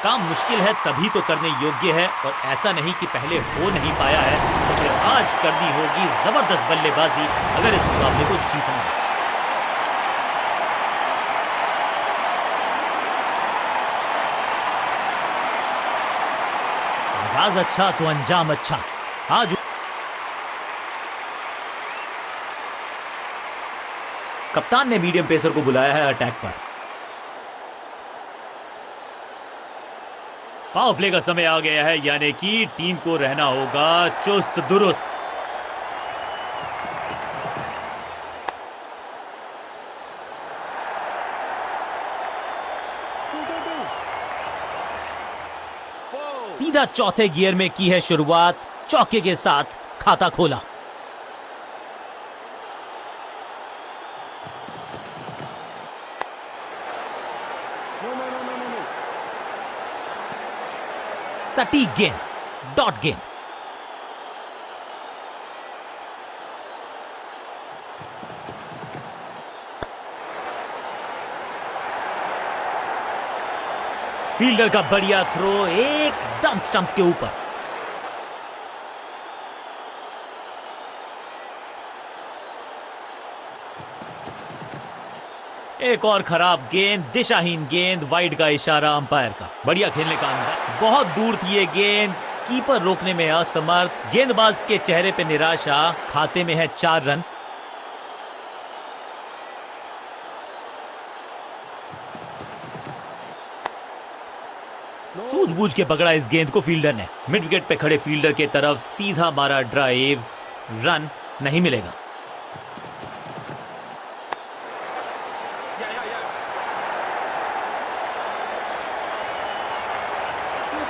काम मुश्किल है तभी तो करने योग्य है, और ऐसा नहीं कि पहले हो नहीं पाया है तो फिर आज करनी होगी जबरदस्त बल्लेबाजी अगर इस मुकाबले को जीतना है। आगाज अच्छा तो अंजाम अच्छा। आज कप्तान ने मीडियम पेसर को बुलाया है अटैक पर। पावर प्ले का समय आ गया है, यानी कि टीम को रहना होगा चुस्त दुरुस्त। सीधा चौथे गियर में की है शुरुआत, चौके के साथ खाता खोला। सटीक गेंद, डॉट गेंद। फील्डर का बढ़िया थ्रो एकदम स्टंप्स के ऊपर। एक और खराब गेंद, दिशाहीन गेंद, वाइड का इशारा अंपायर का। बढ़िया खेलने का अंदाज, बहुत दूर थी ये गेंद, कीपर रोकने में असमर्थ। गेंदबाज के चेहरे पे निराशा। खाते में है 4 रन। सूझबूझ के पकड़ा इस गेंद को फील्डर ने। मिड विकेट पे खड़े फील्डर के तरफ सीधा मारा ड्राइव, रन नहीं मिलेगा।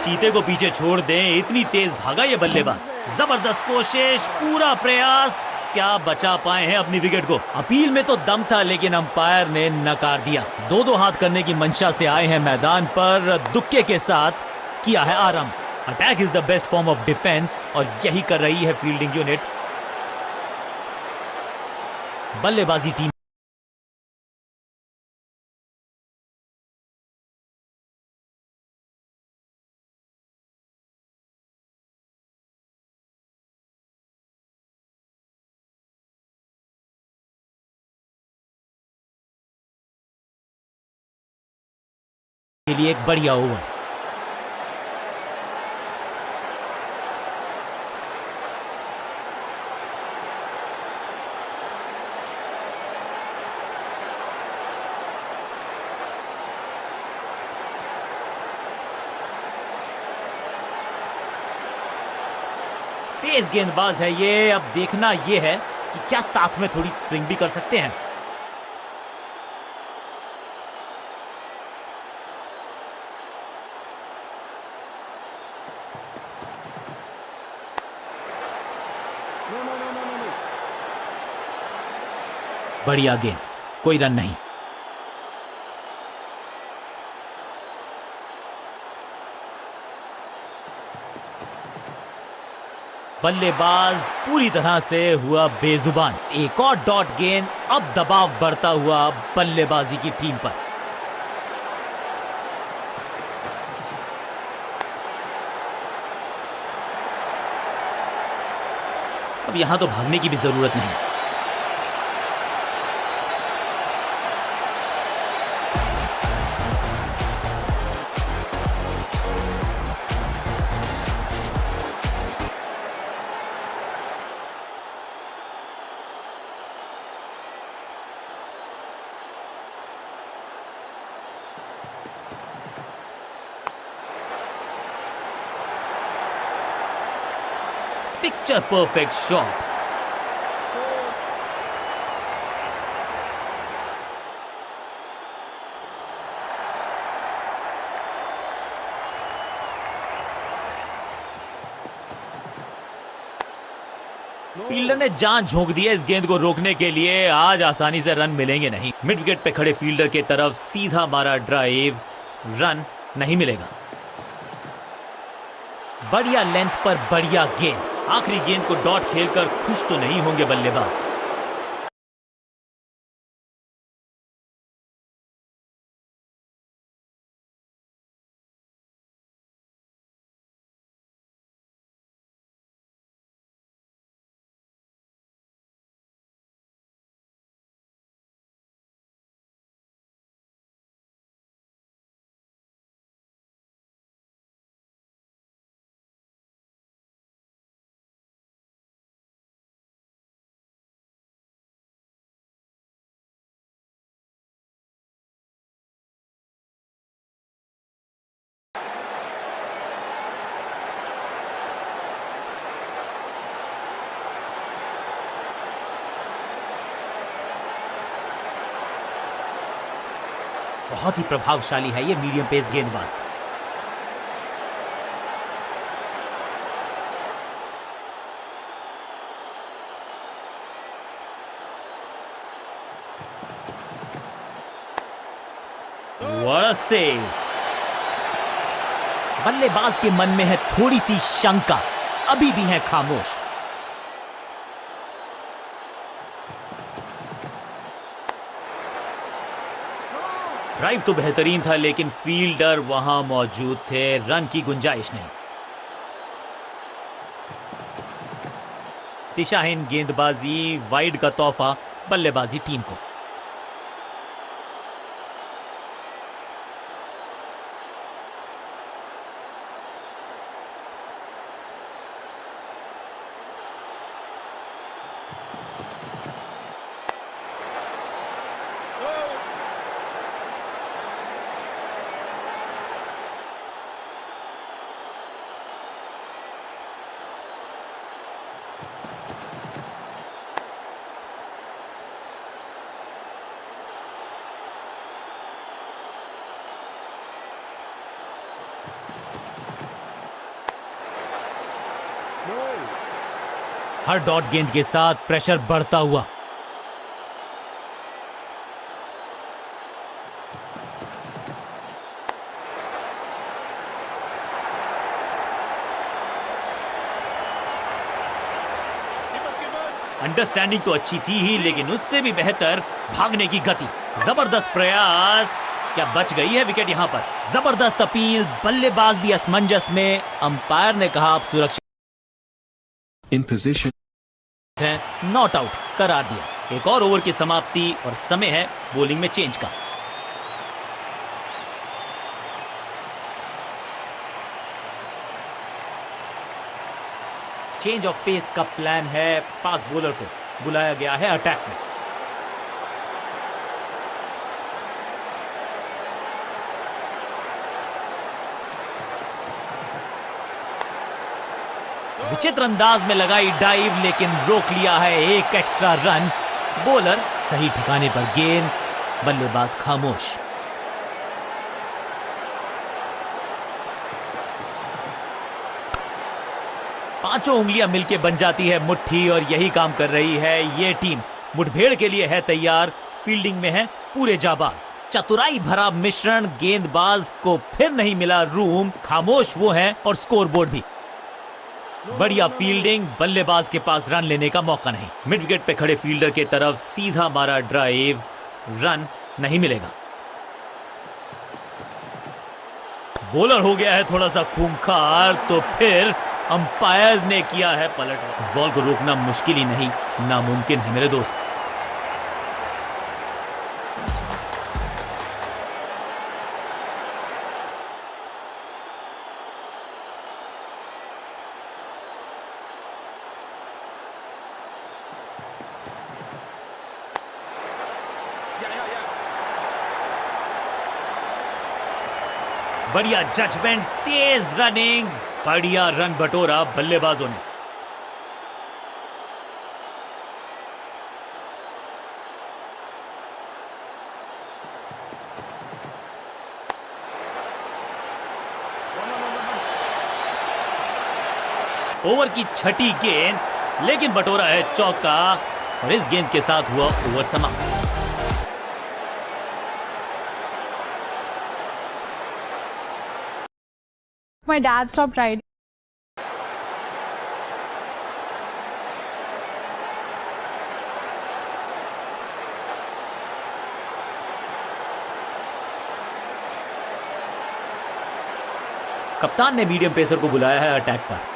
चीते को पीछे छोड़ दें, इतनी तेज भागा ये बल्लेबाज। जबरदस्त कोशिश, पूरा प्रयास, क्या बचा पाए हैं अपनी विकेट को। अपील में तो दम था लेकिन अंपायर ने नकार दिया। 2-2 हाथ करने की मंशा से आए हैं मैदान पर, दुक्के के साथ किया है आराम। Attack is the best form of defence और यही कर रही है फील्डिंग यूनिट। बल्लेबाजी टीम के लिए एक बढ़िया ओवर। तेज गेंदबाज है ये, अब देखना ये है कि क्या साथ में थोड़ी स्विंग भी कर सकते हैं। बढ़िया गेंद, कोई रन नहीं। बल्लेबाज पूरी तरह से हुआ बेजुबान। एक और डॉट गेंद, अब दबाव बढ़ता हुआ बल्लेबाजी की टीम पर। अब यहां तो भागने की भी जरूरत नहीं। Picture perfect shot. फील्डर ने जान झोंक दी है इस गेंद को रोकने के लिए। आज आसानी से रन मिलेंगे नहीं। मिड विकेट पे खड़े फील्डर के तरफ सीधा मारा ड्राइव, रन नहीं मिलेगा। बढ़िया लेंथ पर बढ़िया गेंद। आखिरी गेंद को डॉट खेलकर खुश तो नहीं होंगे बल्लेबाज। बहुत ही प्रभावशाली है ये मीडियम पेस गेंदबाज। What a save! बल्लेबाज के मन में है थोड़ी सी शंका, अभी भी है खामोश। ड्राइव तो बेहतरीन था लेकिन फील्डर वहां मौजूद थे, रन की गुंजाइश नहीं। दिशाहीन गेंदबाजी वाइड का तोहफा बल्लेबाजी टीम को। हर डॉट गेंद के साथ प्रेशर बढ़ता हुआ। अंडरस्टैंडिंग तो अच्छी थी ही लेकिन उससे भी बेहतर भागने की गति। जबरदस्त प्रयास, क्या बच गई है विकेट यहां पर। जबरदस्त अपील, बल्लेबाज भी असमंजस में। अंपायर ने कहा आप सुरक्षित इन पोजीशन है, नॉट आउट करार दिया। एक और ओवर की समाप्ति और समय है बॉलिंग में चेंज का। चेंज ऑफ पेस का प्लान है, फास्ट बॉलर को बुलाया गया है अटैक में। विचित्र अंदाज में लगाई डाइव लेकिन रोक लिया है एक एक्स्ट्रा रन। बॉलर सही ठिकाने पर गेंद, बल्लेबाज खामोश। पांचों उंगलियां मिलके बन जाती है मुट्ठी और यही काम कर रही है ये टीम। मुठभेड़ के लिए है तैयार, फील्डिंग में है पूरे जाबाज। चतुराई भरा मिश्रण, गेंदबाज को फिर नहीं मिला रूम, खामोश वो है और स्कोरबोर्ड भी। बढ़िया फील्डिंग, बल्लेबाज के पास रन लेने का मौका नहीं। मिड विकेट पे खड़े फील्डर के तरफ सीधा मारा ड्राइव, रन नहीं मिलेगा। बॉलर हो गया है थोड़ा सा खूंखार, तो फिर अंपायर्स ने किया है पलट। इस बॉल को रोकना मुश्किल ही नहीं, नामुमकिन है मेरे दोस्त। बढ़िया जजमेंट, तेज रनिंग, बढ़िया रन बटोरा बल्लेबाजों ने। ओवर की छठी गेंद, लेकिन बटोरा है चौका और इस गेंद के साथ हुआ ओवर समाप्त। My dad stopped riding. कप्तान ने मीडियम पेसर को बुलाया है अटैक पर।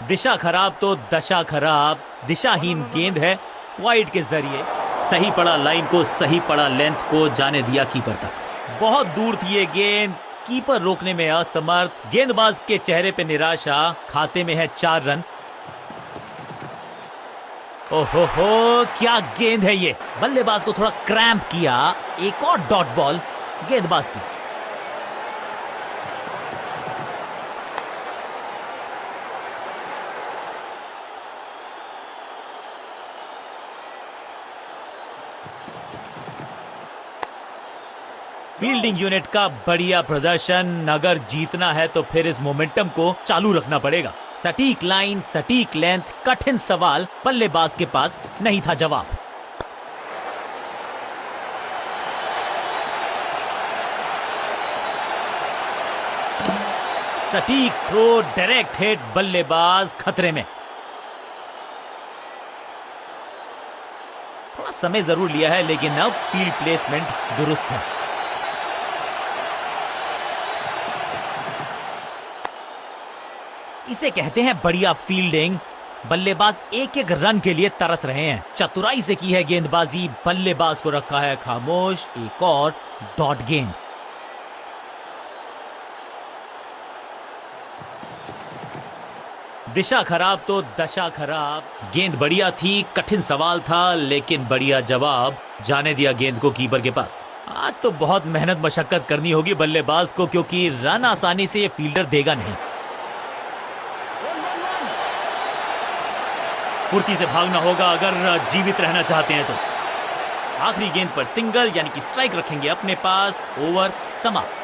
दिशा खराब तो दशा खराब, दिशाहीन गेंद है वाइड के जरिए। सही पड़ा लाइन को, सही पड़ा लेंथ को, जाने दिया कीपर तक। बहुत दूर थी ये गेंद, कीपर रोकने में असमर्थ। गेंदबाज के चेहरे पे निराशा, खाते में है 4 रन। ओहो हो, क्या गेंद है ये। बल्लेबाज को थोड़ा क्रैम्प किया। एक और डॉट बॉल गेंदबाज की। फील्डिंग यूनिट का बढ़िया प्रदर्शन। अगर जीतना है तो फिर इस मोमेंटम को चालू रखना पड़ेगा। सटीक लाइन, सटीक लेंथ, कठिन सवाल, बल्लेबाज के पास नहीं था जवाब। सटीक थ्रो, डायरेक्ट हिट, बल्लेबाज खतरे में। थोड़ा समय जरूर लिया है लेकिन अब फील्ड प्लेसमेंट दुरुस्त है। इसे कहते हैं बढ़िया फील्डिंग। बल्लेबाज एक एक रन के लिए तरस रहे हैं। चतुराई से की है गेंदबाजी, बल्लेबाज को रखा है खामोश। एक और डॉट गेंद। दिशा खराब तो दशा खराब। गेंद बढ़िया थी, कठिन सवाल था लेकिन बढ़िया जवाब। जाने दिया गेंद को कीपर के पास। आज तो बहुत मेहनत मशक्कत करनी होगी बल्लेबाज को, क्योंकि रन आसानी से ये फील्डर देगा नहीं। फुर्ती से भागना होगा अगर जीवित रहना चाहते हैं तो। आखिरी गेंद पर सिंगल यानी कि स्ट्राइक रखेंगे अपने पास। ओवर समाप्त।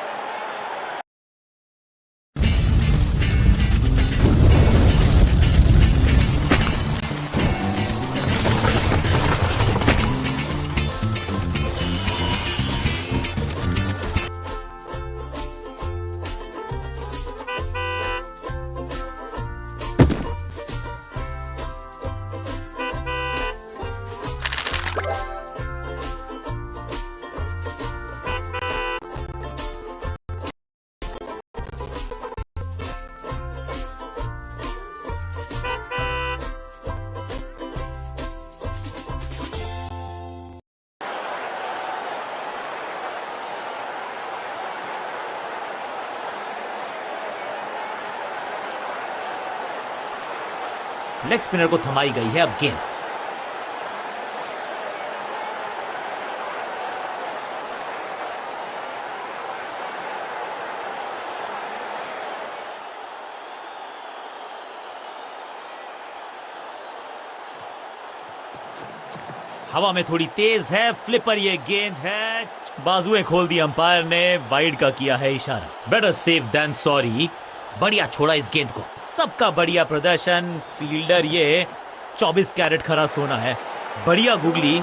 लेग स्पिनर को थमाई गई है अब गेंद। हवा में थोड़ी तेज है, फ्लिपर ये गेंद है। बाजुएं खोल दी अंपायर ने, वाइड का किया है इशारा। Better safe than sorry. बढ़िया छोड़ा इस गेंद को। सबका बढ़िया प्रदर्शन। फील्डर ये 24 कैरेट खरा सोना है। बढ़िया गुगली,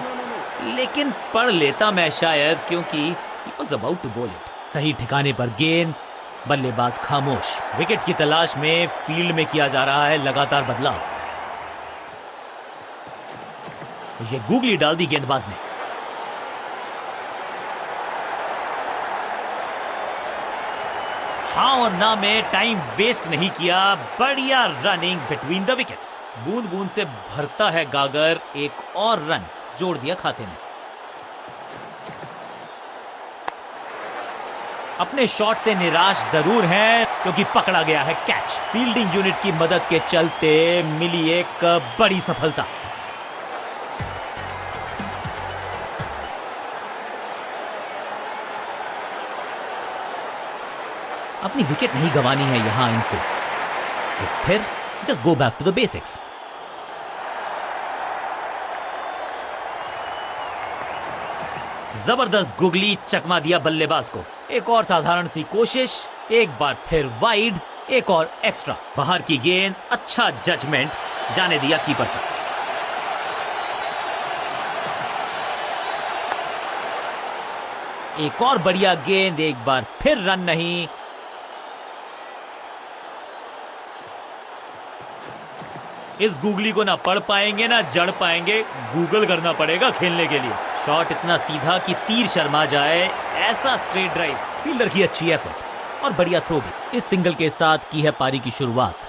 लेकिन पढ़ लेता मैं शायद, क्योंकि he was about to bowl it। सही ठिकाने पर गेंद, बल्लेबाज खामोश। विकेट्स की तलाश में फील्ड में किया जा रहा है लगातार बदलाव। ये गुगली डाल दी गेंदबाज ने। हाँ और ना में टाइम वेस्ट नहीं किया। बढ़िया रनिंग बिटवीन द विकेट्स। बूंद बूंद से भरता है गागर। एक और रन जोड़ दिया खाते में। अपने शॉट से निराश जरूर हैं, क्योंकि पकड़ा गया है कैच। फील्डिंग यूनिट की मदद के चलते मिली एक बड़ी सफलता। अपनी विकेट नहीं गंवानी है यहां इनको, तो फिर just go back to the basics. जबरदस्त गुगली, चकमा दिया बल्लेबाज को। एक और साधारण सी कोशिश, एक बार फिर वाइड, एक और एक्स्ट्रा। बाहर की गेंद, अच्छा जजमेंट, जाने दिया कीपर तक। एक और बढ़िया गेंद, एक बार फिर रन नहीं। इस गूगली को ना पढ़ पाएंगे ना जड़ पाएंगे। गूगल करना पड़ेगा खेलने के लिए। शॉट इतना सीधा कि तीर शर्मा जाए, ऐसा स्ट्रेट ड्राइव। फील्डर की अच्छी एफर्ट और बढ़िया थ्रो भी। इस सिंगल के साथ की है पारी की शुरुआत।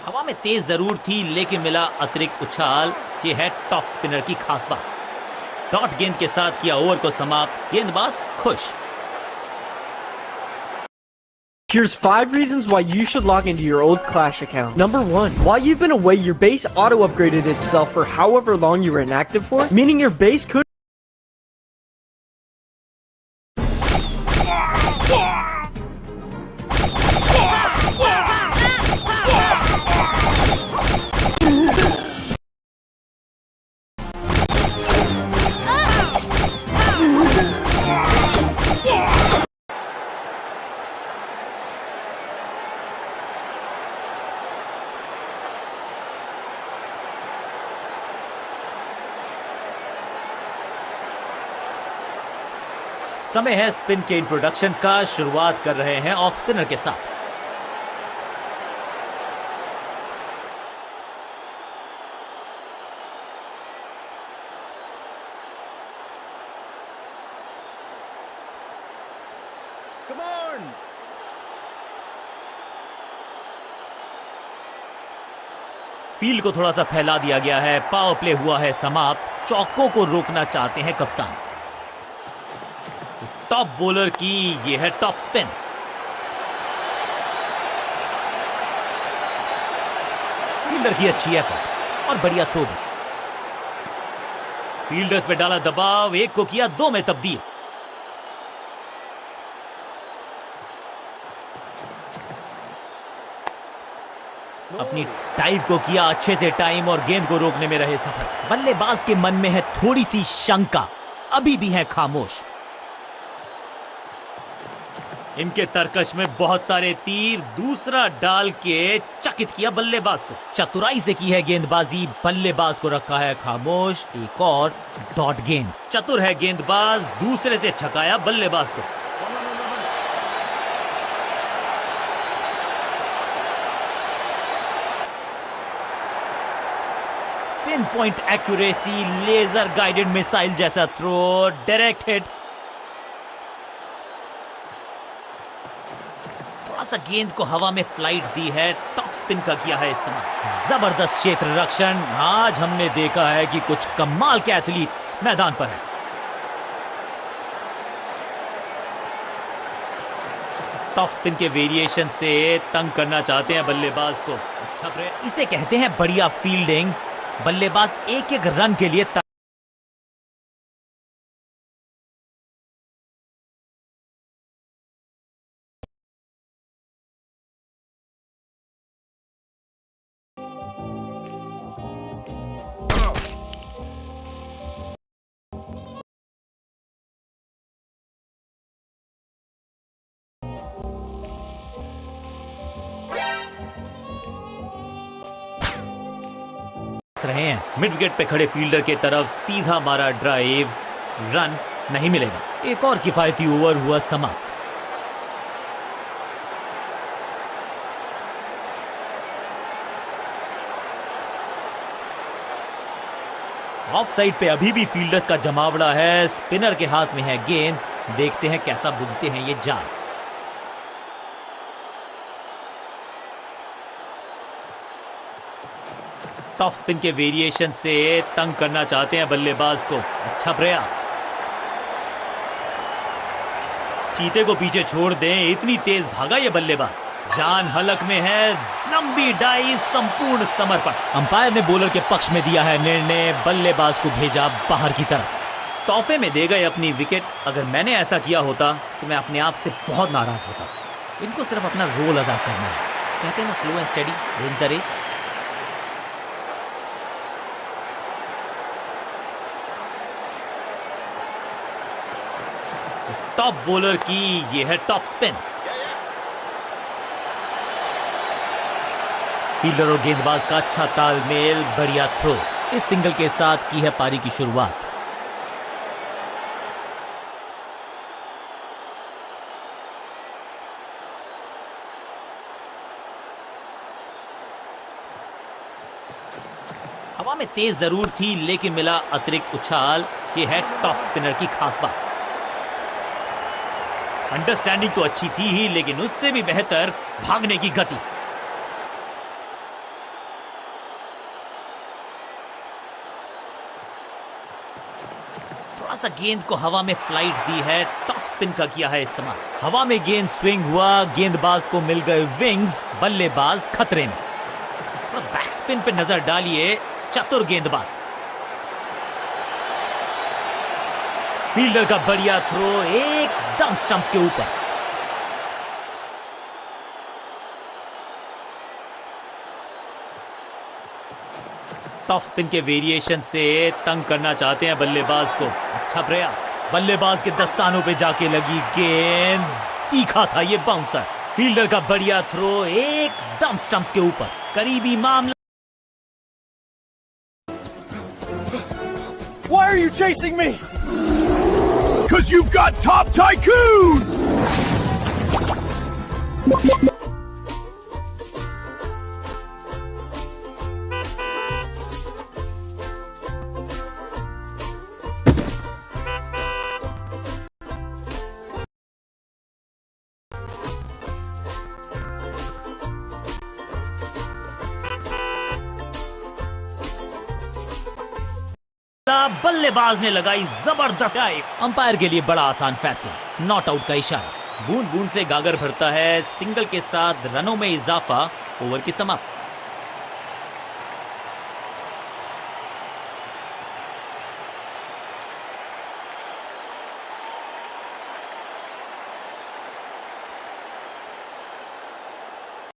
हवा में तेज जरूर थी लेकिन मिला अतिरिक्त उछाल। ये है टॉप स्पिनर की खास बात। डॉट गेंद के साथ किया ओवर को समाप्त। गेंदबाज खुश। Here's 5 reasons why you should log into your old Clash account. Number 1, while you've been away, your base auto-upgraded itself for however long you were inactive for, meaning your base could समय है spin के introduction का। शुरुआत कर रहे हैं off spinner के साथ। फील्ड को थोड़ा सा फैला दिया गया है। पावर प्ले हुआ है समाप्त। चौकों को रोकना चाहते हैं कप्तान। इस टॉप बॉलर की ये है टॉप स्पिन। फील्डर की अच्छी एफर्ट और बढ़िया थ्रो भी। फील्डर्स पे डाला दबाव, एक को किया 2 में तब्दील। अपनी टाइव को किया अच्छे से टाइम और गेंद को रोकने में रहे सफल। बल्लेबाज के मन में है थोड़ी सी शंका, अभी भी है खामोश। इनके तरकश में बहुत सारे तीर। दूसरा डाल के चकित किया बल्लेबाज को। चतुराई से की है गेंदबाजी। बल्लेबाज को रखा है खामोश। एक और डॉट गेंद। चतुर है गेंदबाज, दूसरे से छकाया बल्लेबाज को। Pin point accuracy, laser guided missile जैसा थ्रो, डायरेक्ट हिट। थोड़ा सा गेंद को हवा में फ्लाइट दी है। टॉप स्पिन का किया है इस्तेमाल। जबरदस्त क्षेत्र रक्षण। आज हमने देखा है कि कुछ कमाल के एथलीट्स मैदान पर हैं। टॉप स्पिन के वेरिएशन से तंग करना चाहते हैं बल्लेबाज को। अच्छा प्रयास, इसे कहते हैं बढ़िया फील्डिंग। बल्लेबाज एक एक रन के लिए रहे हैं। मिड विकेट पे खड़े फील्डर के तरफ सीधा मारा ड्राइव, रन नहीं मिलेगा। एक और किफायती ओवर हुआ समाप्त। ऑफ साइड पे अभी भी फील्डर्स का जमावड़ा है। स्पिनर के हाथ में है गेंद। देखते हैं कैसा बुनते हैं ये जाल। टॉप स्पिन के वेरिएशन से तंग करना चाहते हैं बल्लेबाज को। अच्छा प्रयास। चीते को पीछे छोड़ दें, इतनी तेज भागा ये बल्लेबाज। जान हलक में है। लंबी डाई, संपूर्ण समर्पण। अंपायर ने बॉलर के पक्ष में दिया है निर्णय। बल्लेबाज को भेजा बाहर की तरफ। तोहफे में दे गए अपनी विकेट। अगर मैंने ऐसा किया होता तो मैं अपने आप से बहुत नाराज होता। इनको सिर्फ अपना रोल अदा करना है। कहते हैं ना, slow and steady wins the race. Top bowler की ये है टॉप स्पिन। फील्डर और गेंदबाज का अच्छा तालमेल, बढ़िया थ्रो। इस सिंगल के साथ की है पारी की शुरुआत। हवा में तेज जरूर थी लेकिन मिला अतिरिक्त उछाल। ये है टॉप स्पिनर की खास बात। अंडरस्टैंडिंग तो अच्छी थी ही, लेकिन उससे भी बेहतर भागने की गति। थोड़ा सा गेंद को हवा में फ्लाइट दी है। टॉप स्पिन का किया है इस्तेमाल। हवा में गेंद स्विंग हुआ। गेंदबाज को मिल गए विंग्स। बल्लेबाज खतरे में। बैक स्पिन पे नजर डालिए। चतुर गेंदबाज। फील्डर का बढ़िया थ्रो, एकदम स्टंप्स के ऊपर। टॉप स्पिन के वेरिएशन से तंग करना चाहते हैं बल्लेबाज को। अच्छा प्रयास। बल्लेबाज के दस्तानों पे जाके लगी गेंद। तीखा था ये बाउंसर। फील्डर का बढ़िया थ्रो, एकदम स्टंप्स के ऊपर। करीबी मामला। Why are you chasing me? 'Cause you've got Top Tycoon! बल्लेबाज ने लगाई जबरदस्त डाइव। अंपायर के लिए बड़ा आसान फैसला, नॉट आउट का इशारा। बूंद बूंद से गागर भरता है, सिंगल के साथ रनों में इजाफा, ओवर की समाप्ति।